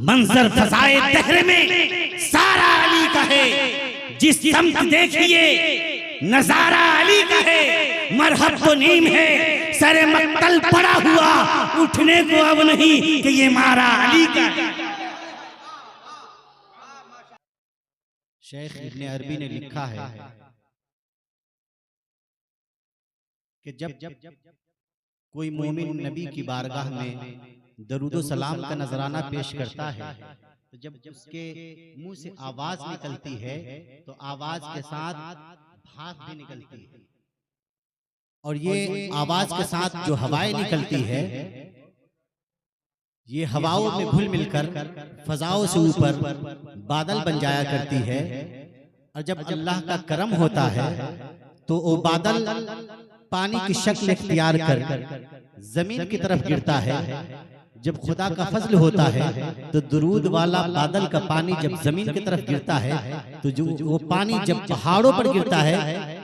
मंजर फजाए दहर में सारा अली का है, जिस समत देखिए नजारा अली का है। मरहब तो नीम है सरे मक्तल पड़ा हुआ, उठने को अब नहीं कि ये मारा अली का है। शेख इब्ने अरबी ने लिखा है कि जब कोई मोमिन नबी की बारगाह में दरूदो सलाम का नजराना पेश करता है, तो जब उसके मुंह से आवाज निकलती है तो आवाज के साथ भाप भी निकलती है, और ये आवाज के साथ जो हवाएं निकलती है ये हवाओं में घुल मिलकर फजाओं से ऊपर बादल बन जाया करती है। और जब अल्लाह का करम होता है तो वो बादल पानी की शक्ल इख्तियार कर जमीन की तरफ गिरता है। जब खुदा का फजल होता है तो दुरूद वाला बादल का पानी जब जमीन की तरफ गिरता है तो जो वो पानी जब पहाड़ों पर गिरता है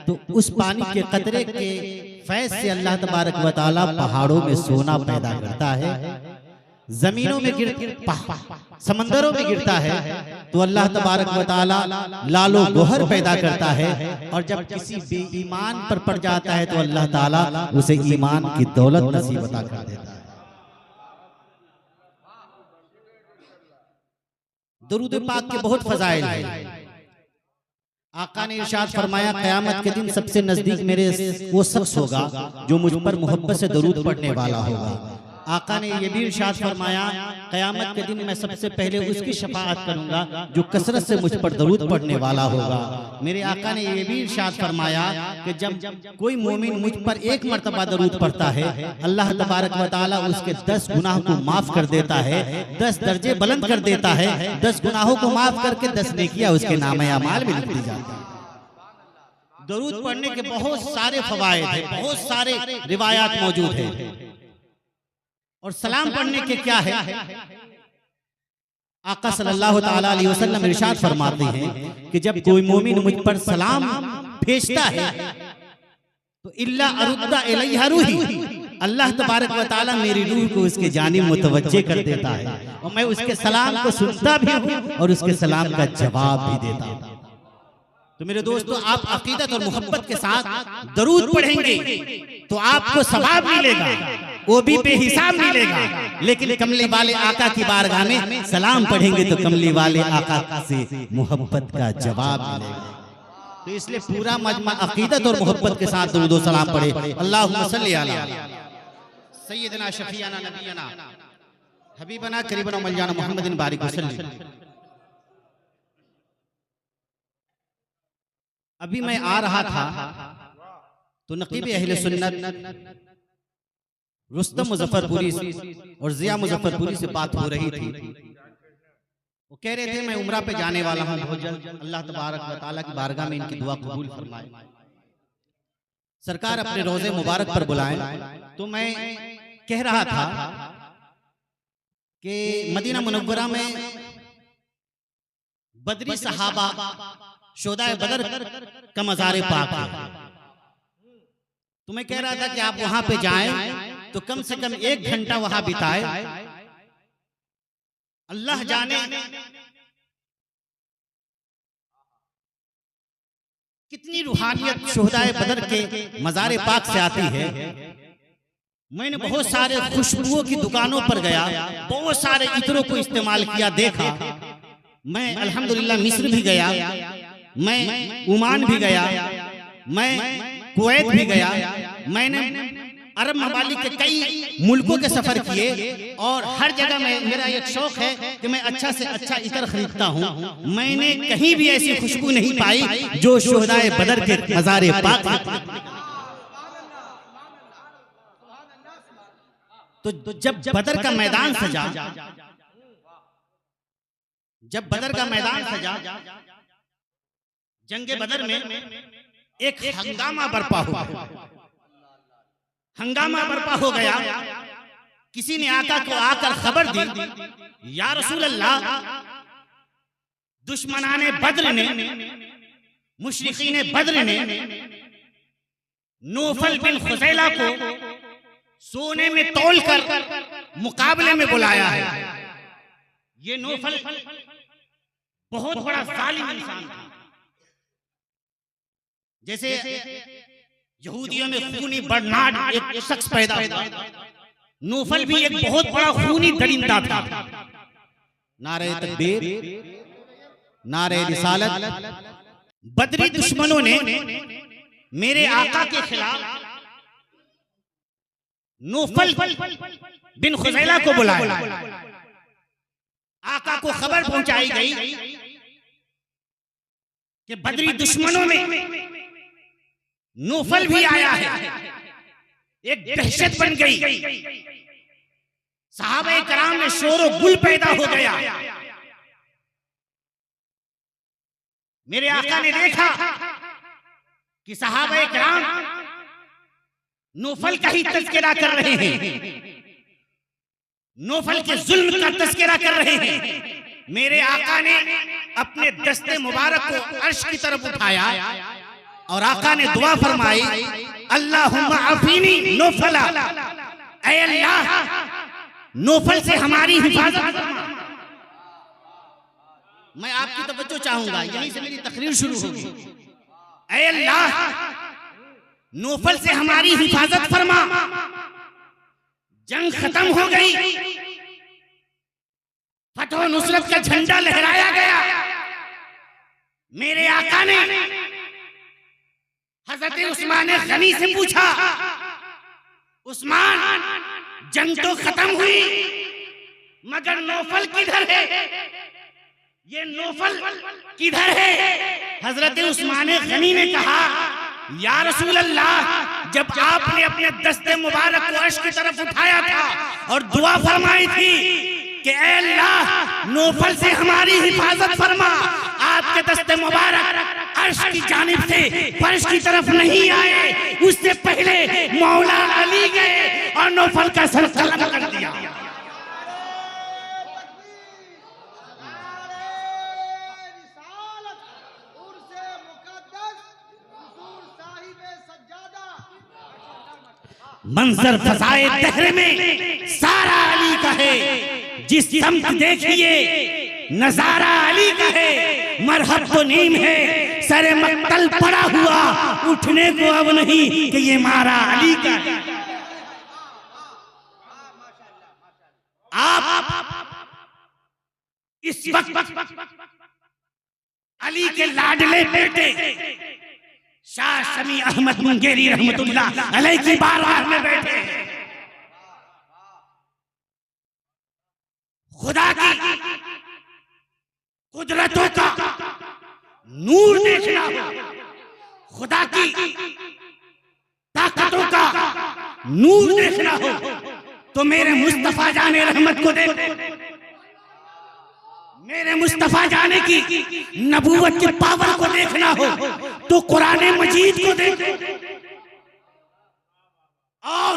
तो उस पानी के कतरे के फैज से अल्लाह तबारक व तआला पहाड़ों में सोना पैदा करता है। जमीनों में समंदरों में गिरता है तो अल्लाह तबारक व तआला लालो गोहर पैदा करता है। और जब किसी बेईमान पर पड़ जाता है तो अल्लाह ताला उसे ईमान की दौलत नसीब अता कर देता है। दुरूद पाक के बहुत फजाइल हैं। आका ने इरशाद फरमाया, क़यामत के दिन सबसे नजदीक मेरे वो शख्स होगा जो मुझ पर मोहब्बत से दरूद पढ़ने वाला होगा। आका ने ये भी इरशाद फरमाया, क़यामत के दिन मैं सबसे पहले उसकी शफाअत करूंगा जो कसरत से मुझ पर दरूद पढ़ने वाला होगा। मेरे आका ने ये भी इरशाद फरमाया कि जब कोई मोमिन मुझ पर एक मर्तबा दरूद पढ़ता है, अल्लाह तबारक व तआला उसके 10 गुनाह को माफ कर देता है, 10 दर्जे बुलंद कर देता है। 10 गुनाहों को माफ करके 10 नेकियां उसके नामे अमाल में लिख दी जाती है। दरूद पढ़ने के बहुत सारे फवायद हैं, बहुत सारे रिवायात मौजूद हैं। और सलाम पढ़ने के क्या है? आका सल्लल्लाहु तआला अलैहि वसल्लम इरशाद फरमाते हैं कि जब कोई मोमिन मुझ पर सलाम भेजता है तो इल्ला अरुद्दा इलैहा रूही, अल्लाह तबारक व तआला मेरी रूह को उसके जानिब मुतवज्जे कर देता है और मैं उसके सलाम को सुनता भी हूँ और उसके सलाम का जवाब भी देता हूँ। तो मेरे दोस्तों, आप अकीदत और मोहब्बत के साथ दरूद पढ़ेंगे तो आपको सवाब मिलेगा, वो भी बेहिसाब मिलेगा। लेकिन कमली वाले आका की बारगाह में सलाम पढ़ेंगे तो कमली वाले आका से मोहब्बत का जवाब मिलेगा। तो इसलिए पूरा मजमा अकीदत और मोहब्बत के साथ दरूद व सलाम पढ़े। अल्लाहुम्मा सल्ली अला सय्यदना शफीअना नबियना हबीबना करीबना मौलाना मुहम्मदिन बारिक वसल्लम। अभी मैं आ रहा था तो नकीब अहले सुन्नत रुस्तम मुजफ्फरपुरी और जिया मुजफ्फरपुरी से बात हो रही थी। वो कह रहे थे मैं उम्रा पे जाने वाला हूं बहुत जल्द, अल्लाह तबारक व तआला की बारगाह में इनकी दुआ कबूल फरमाए, सरकार अपने रोजे मुबारक पर बुलाएं। तो मैं कह रहा था कि मदीना मुनव्वरा में बदरी सहाबा शोदाए बदर का मज़ार पाक है। तो मैं कह रहा था कि आप वहां पे जाएं तो कम से कम 1 घंटा वहां बिताए। अल्लाह जाने कितनी रूहानियत शोहदाए बदर के मज़ार पाक से आती है। मैंने बहुत सारे खुशबुओं की दुकानों पर गया, बहुत सारे इत्रों को इस्तेमाल किया, देखा। मैं अल्हम्दुलिल्लाह मिस्र भी गया, मैं ओमान भी गया, मैं कुवैत भी गया, मैंने अरब ममालिक के कई मुल्कों के सफर किए और हर जगह में मेरा एक शौक है कि मैं अच्छा से अच्छा इतर खरीदता हूँ। मैंने कहीं भी ऐसी खुशबू नहीं पाई जो शोहदाए बदर के मज़ार पाक। तो जब बदर का मैदान सजा, जब बदर का मैदान सजा, जंगे बदर में एक हंगामा बरपा हुआ, हंगामा बरपा हो गया। किसी ने आका को आकर खबर दी, या रसूल अल्लाह, दुश्मनाने बद्र ने, मुशरिकीने बद्र ने नौफल बिन खुज़ैला को सोने में तौल कर मुकाबले में बुलाया है। ये नौफल बहुत बड़ा जालिम इंसान था। जैसे यहूदियों में खूनी बर्नार्ड एक शख्स पैदा हुआ, नौफल भी एक बहुत बड़ा खूनी दरिंदा था। नारे तकबीर, नारे रिसालत। बदरी दुश्मनों ने मेरे आका के खिलाफ नौफल बिन खुज़ैला को बुलाया। आका को खबर पहुंचाई गई कि बदरी दुश्मनों में नौफल भी आया है। एक दहशत बन गई, सहाबा कराम में शोर गुल पैदा हो गया। मेरे आका ने देखा कि सहाबा कराम नौफल का ही तज़किरा कर रहे हैं, नौफल के जुल्म का तज़किरा कर रहे हैं। मेरे आका ने अपने दस्ते मुबारक को अर्श की तरफ उठाया और आका ने दुआ फरमाई, अल्लाहुम्मा अफीनी नौफला, ऐ अल्लाह नौफल से हमारी हिफाजत फरमा। मैं आपकी तवज्जो चाहूंगा, यहीं से मेरी तकरीर शुरू होगी। ऐ अल्लाह नौफल से हमारी हिफाजत फरमा। जंग खत्म हो गई, फतह नुसरत का झंडा लहराया गया। मेरे आका ने हजरत उस्मान गनी से पूछा, उस्मान जंग तो खत्म हुई मगर नौफल किधर है? ये नौफल किधर है? हजरत उस्मान गनी ने कहा, या रसूल अल्लाह, जब आपने अपने दस्ते मुबारक को अर्श की तरफ उठाया था और दुआ फरमाई थी कि ऐ अल्लाह नौफल से हमारी हिफाजत फरमा, आपके दस्ते मुबारक अर्श की जानिब से फर्श की तरफ नहीं आए, उससे पहले मौला अली गए और नौफल का सर कलम कर दिया। मंजर फसाए दहर में सारा अली का है, जिस समत देखिए नजारा अली का है। मरहब तो नीम है, सरे मक्तल पड़ा हुआ, उठने को अब नहीं कि ये मारा अली का है। आप इस वक्त अली के लाडले बेटे शाह शमी अहमद मुंगेरी रहमतुल्लाह अलैह की बारगाह में बैठे हैं। खुदा की कुदरतों का नूर देखना हो, खुदा की ताकतों का नूर देखना हो तो मेरे मुस्तफा जाने रहमत को देखो। मेरे मुस्तफा जाने की नबूवत के पावर को देखना हो तो कुरान मजीद को देखो, और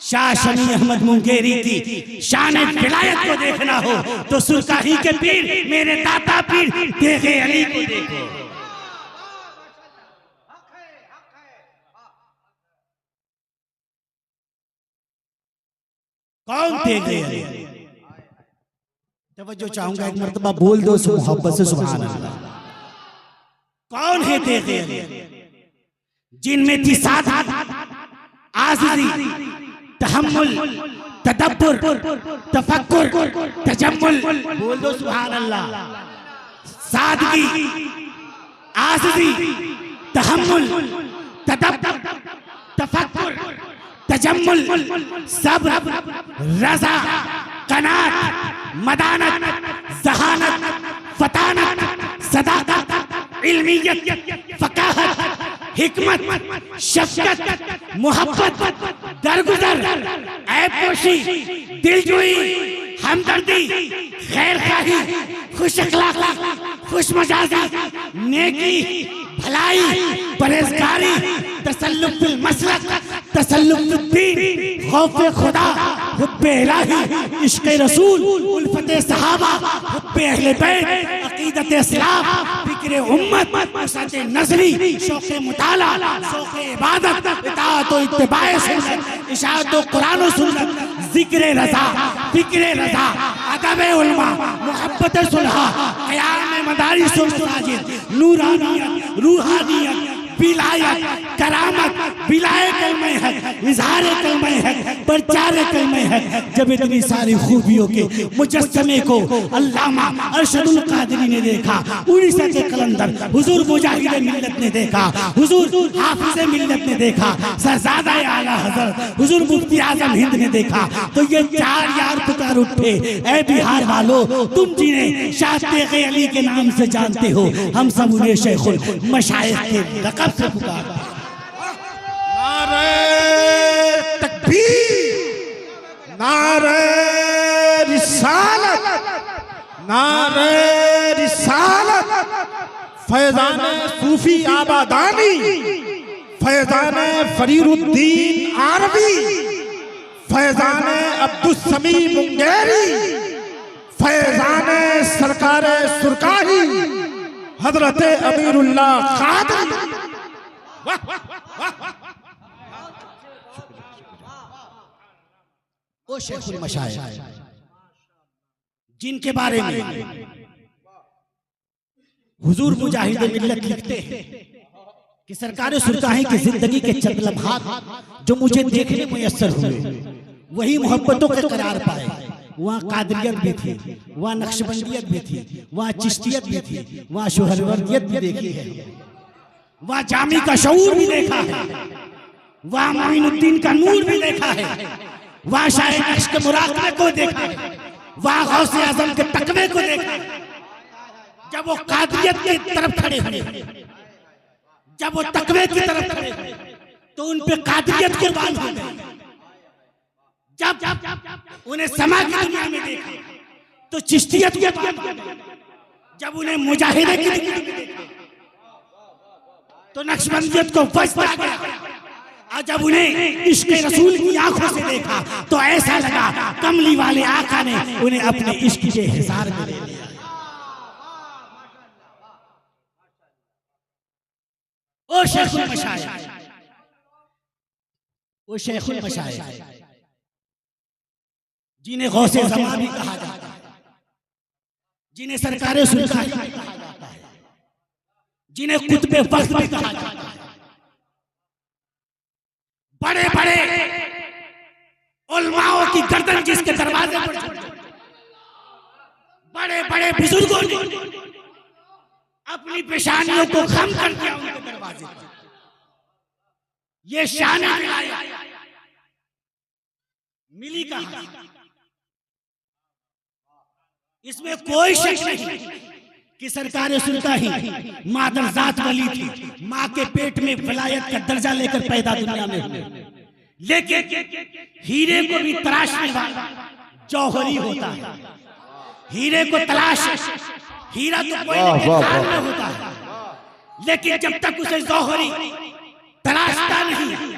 शाह शमी अहमद मुंगेरी की शान विलायत को देखना हो तो सुल्तानी के पीर मेरे दाता पीर देखे अली को देखो। कौन देखे अली? तवज्जो चाहूंगा, एक मर्तबा बोल दो मोहब्बत से सुभान अल्लाह। कौन है देखे अली? जिनमें थी सादत, आज़िज़ी, तहम्मुल, तदब्बुर, तफक्कुर, तजम्मुल। बोल दो सुभान अल्लाह। सादगी, आज़िज़ी, तहम्मुल, तदब्बुर, तफक्कुर, तजम्मुल, सब्र, रज़ा, कनात, मदानत, ज़हानत, फतानत, सदाकत, इल्मियत, फ़काहत, हिकमत, शफ़क़त, मोहब्बत, दरगुजर, ऐबपोशी, दिलजोई, हमदर्दी, खैरखाही, खुश अखलाक़ी, खुश मजाजी, नेकी, भलाई, परहेज़गारी, तसल्लुक़ बिल मसलक, तसल्लुक़ बिद्दीन, खौफ़े खुदा, हुब्बे इलाही, इश्क़े रसूल, उल्फ़ते सहाबा, हुब्बे अहले बैत, अक़ीदत इस्लाम, फिक्र उम्मत, वसअत नज़री, शौक़ मुताला, शौक़ इबादत, इताअत व इत्तिबाए सुन्नत, इशाअत व कुरान व सुन्नत, ज़िक्र रज़ा, फिक्र रज़ा, अदब उलमा, मोहब्बत सुलहा, क़याम मदारिस व मसाजिद, नूरानियत, रूहानियत, विलायत, करामत, विलाय कलमे है, इज़हार कलमे है, प्रचार कलमे है। जब इतनी सारी खूबियों के मुजस्समे को अल्लामा अरशदुल कादरी ने देखा, उड़ीसा के कलंदर हुजूर मुजाहिद मिल्लत ने देखा, हुजूर हाफिज़ मिल्लत ने देखा, शहज़ादा आला हज़रत हुजूर मुफ्ती आज़म हिंद ने देखा, तो ये चार यार पुकार उठे, ऐ बिहार वालों, तुम जिन्हें शाह तेग़ अली के नाम से जानते हो, हम सब उन्हें शेखुल मशाइख के लक़ब से पुकारते हैं। नारे तकबीर, नारे रिसालत, नारे रिसालत, फैज़ान सूफी आबादानी, फैज़ान फरीरुद्दीन आरबी, फैज़ान अब्दुस्समी मुंगेरी, फैज़ान सरकार सुरकाही, हज़रत अमीरुल्लाह क़ादरी। वो शेखुल मशाइख जिनके बारे में हुजूर मुजाहिद मिल्लत लिखते हैं कि सरकार सुरकाही की जिंदगी के चंद लम्हात जो मुझे देखने मुयस्सर हुए, वही मोहब्बतों के करार पाए। वहाँ कादरियत भी थी, वहाँ नक्शबंदियत भी थी, वहाँ चिश्तियत भी थी, वहाँ शुहरवर्दियत भी देखी है, वहाँ जामी का शऊर भी देखा है, वहाँ मोइनुद्दीन का नूर भी देखा है, वहाँ शाह नक्श के मुराक़बे को देखा है, वहाँ गौसे आज़म के तकवे को देखा है। जब वो कादरियत की तरफ खड़े हुए, जब वो तकवे की तरफ खड़े हुए, तो उन पे कादरियत कुर्बान हो गई। जब उन्हें समा की दुनिया में देखा, तो चिश्तियत कुर्बान हो गई। जब उन्हें मुजाहिदे की दुनिया में देखा, तो नक्शबंदियत को वश आ गया। और जब उन्हें इश्क़ रसूल की आंखों से देखा, तो ऐसा लगा कमली वाले आका ने उन्हें अपने इश्क़ के हिसार में ले लिया। ओ शेखुल मशाइख, ओ शेखुल मशाइख जिन्हें गौसे ज़मां भी कहा जाता है, जिन्हें सरकारे सुरकाही भी कहा जाता है, जिन्हें कुतुबे वक्त भी कहा जाता है, बड़े बड़े उलमाओं की गर्दन जिसके दरवाजे पर, बड़े बड़े बुजुर्गों ने अपनी पेशानियों को खम कर दिया उनके दरवाजे पर। ये शान मिली कहां? इसमें कोई शक नहीं कि सरकार सुरकाही मादरजात वली थी, माँ के पेट में विलायत का दर्जा लेकर पैदा दुनिया में हुए। लेकिन हीरे को भी तराशने वाला जौहरी होता है। हीरे को तलाश, हीरा तो कोई में होता है, लेकिन जब तक उसे जौहरी तराशता नहीं,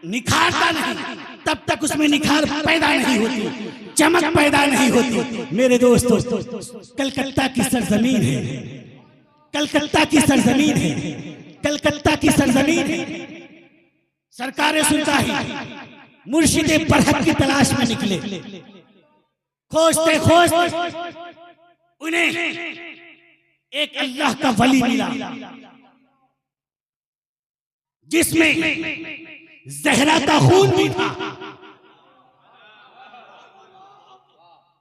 निखारता नहीं, तब तक उसमें निखार पैदा नहीं होती, चमक पैदा नहीं होती। मेरे दोस्तों, कलकत्ता की सरजमीन है, कलकत्ता की सरजमीन है, कलकत्ता की सरजमीन है। सरकार सुरकाही मुर्शिदे बरहक की तलाश में निकले, खोजते खोजते उन्हें एक अल्लाह का वली मिला, जिसमें ज़हरा का खून भी था,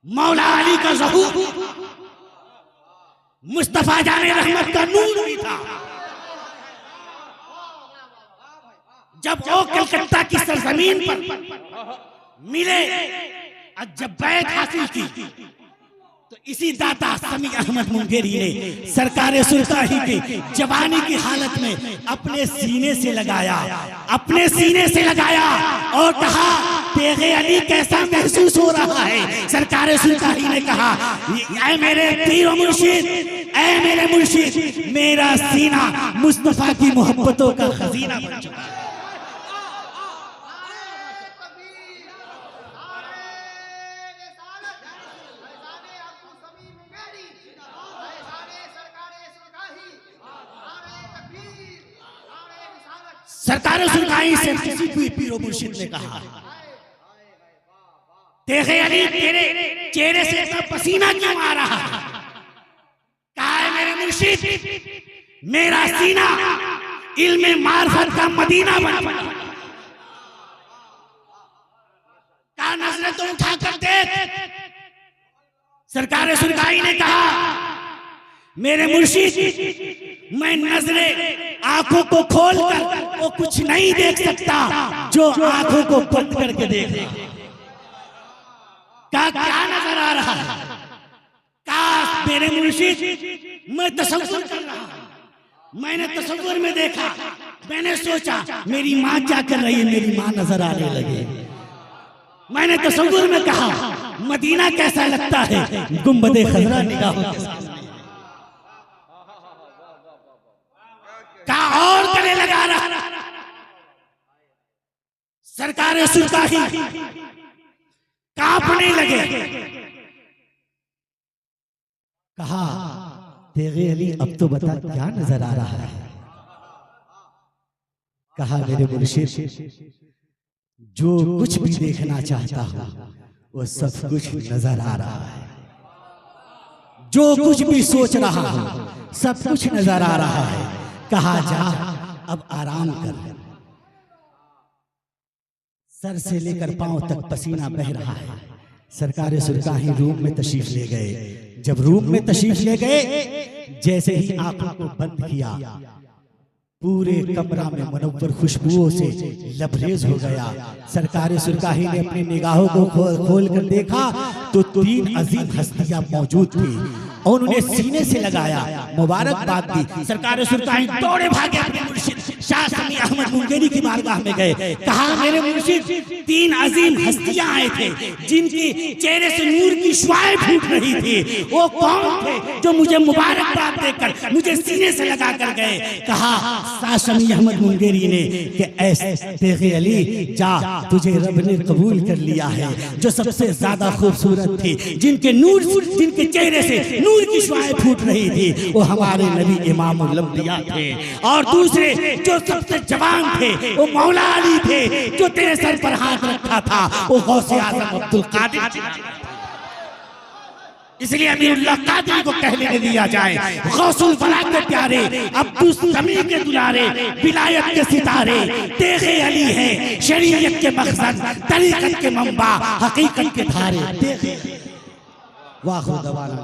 मौला अली का ज़हूर, मुस्तफा जाने रहमत का नूर भी था। जब वो कलकत्ता की सरजमीन पर मिले और जब बैत हासिल की, तो इसी दाता समी अहमद मुंगेरी ने सरकार सुरकाही की जवानी की हालत में अपने सीने से लगाया, अपने सीने से लगाया और कहा, तेग़े अली कैसा महसूस हो रहा है? सरकार सुरकाही ने कहा, ऐ मेरे पीर और मुर्शिद, ऐ मेरे मुर्शिद, मेरा सीना मुस्तफा की मोहब्बतों का खजीना बन चुका है। सरकार सुरकाई से किसी भी पीरो मुर्शिद ने कहा, देखे अली तेरे चेहरे से इतना पसीना क्यों आ रहा है? कहा है मेरे मुर्शिद मेरा सीना इल्मे मार्फत का मदीना बन पड़ा। कहा नजरें तो उठा कर देख। सरकार सुरकाई ने कहा मेरे मुर्शिद मैं नजरें आंखों को खोलकर वो कुछ नहीं देख सकता जो आंखों को बंद करके देख। क्या नजर आ रहा है? काश मेरे मुर्शिद मैं तसव्वुर कर रहा हूं, मैंने तसव्वुर में देखा, मैंने सोचा मेरी माँ क्या कर रही है, मेरी माँ नजर आने लगी। मैंने तसव्वुर में कहा मदीना कैसा लगता है गुंबदे खजरा निगाहों के साथ। कहा और गले लगा रहा। सरकार सुरकाही कांपने लगे। कहा तेरे अली अब तो बता क्या नजर आ रहा है? कहा मेरे मुर्शिद जो कुछ भी देखना चाहता हूं वो सब कुछ नजर आ रहा है, जो कुछ भी सोच रहा हूं सब कुछ नजर आ रहा है। कहा जा अब आराम कर। सर से लेकर पांव तक पसीना बह रहा है। सरकार सुरकाही रूम में तशरीफ ले गए। जब रूम में तशरीफ ले गए, जैसे ही आंखों को बंद किया, पूरे कमरा में मुनव्वर खुशबुओं से लबरेज हो गया। सरकार सुरकाही ने अपनी निगाहों को खोल कर देखा तो 3 अजीम हस्तियां मौजूद थी और उन्हें सीने से लगाया, मुबारकबाद दी। सरकार सुरकाही दौड़े भागे अपने मुर्शिद शाह समी अहमद मुंगेरी की बारगाह में गए। कहा मेरे मुर्शिद 3 अजीम हस्तियां आए थे जिनके चेहरे से नूर की शुआएं फूट रही थी। वो कौन थे जो मुझे मुबारकबाद देकर मुझे सीने से लगा कर गए? कहा शाह समी अहमद मुंगेरी ने कि ऐसे तेगे अली जा, तुझे रब ने कबूल कर लिया है। जो सबसे ज्यादा खूबसूरत थी, जिनके नूर, जिनके चेहरे से नूर की शुआएं फूट रही थी, वो हमारे नबी इमामुल अंबिया थे। और दूसरे जो सबसे जवान थे वो मौला अली थे। जो तेरे सर पर हाथ रखा था वो गौसे आजम अब्दुल कादिर। इसलिए अमीरुल्लाह कादरी को कह लेने दिया जाए गौसुल फला के प्यारे, अब्दुल समी के दुलारे, विलायत के सितारे, तेगे अली है शरीयत के मकसद, तरीकत के मंबा, हकीकत के धारे। वाह खुदा वाला।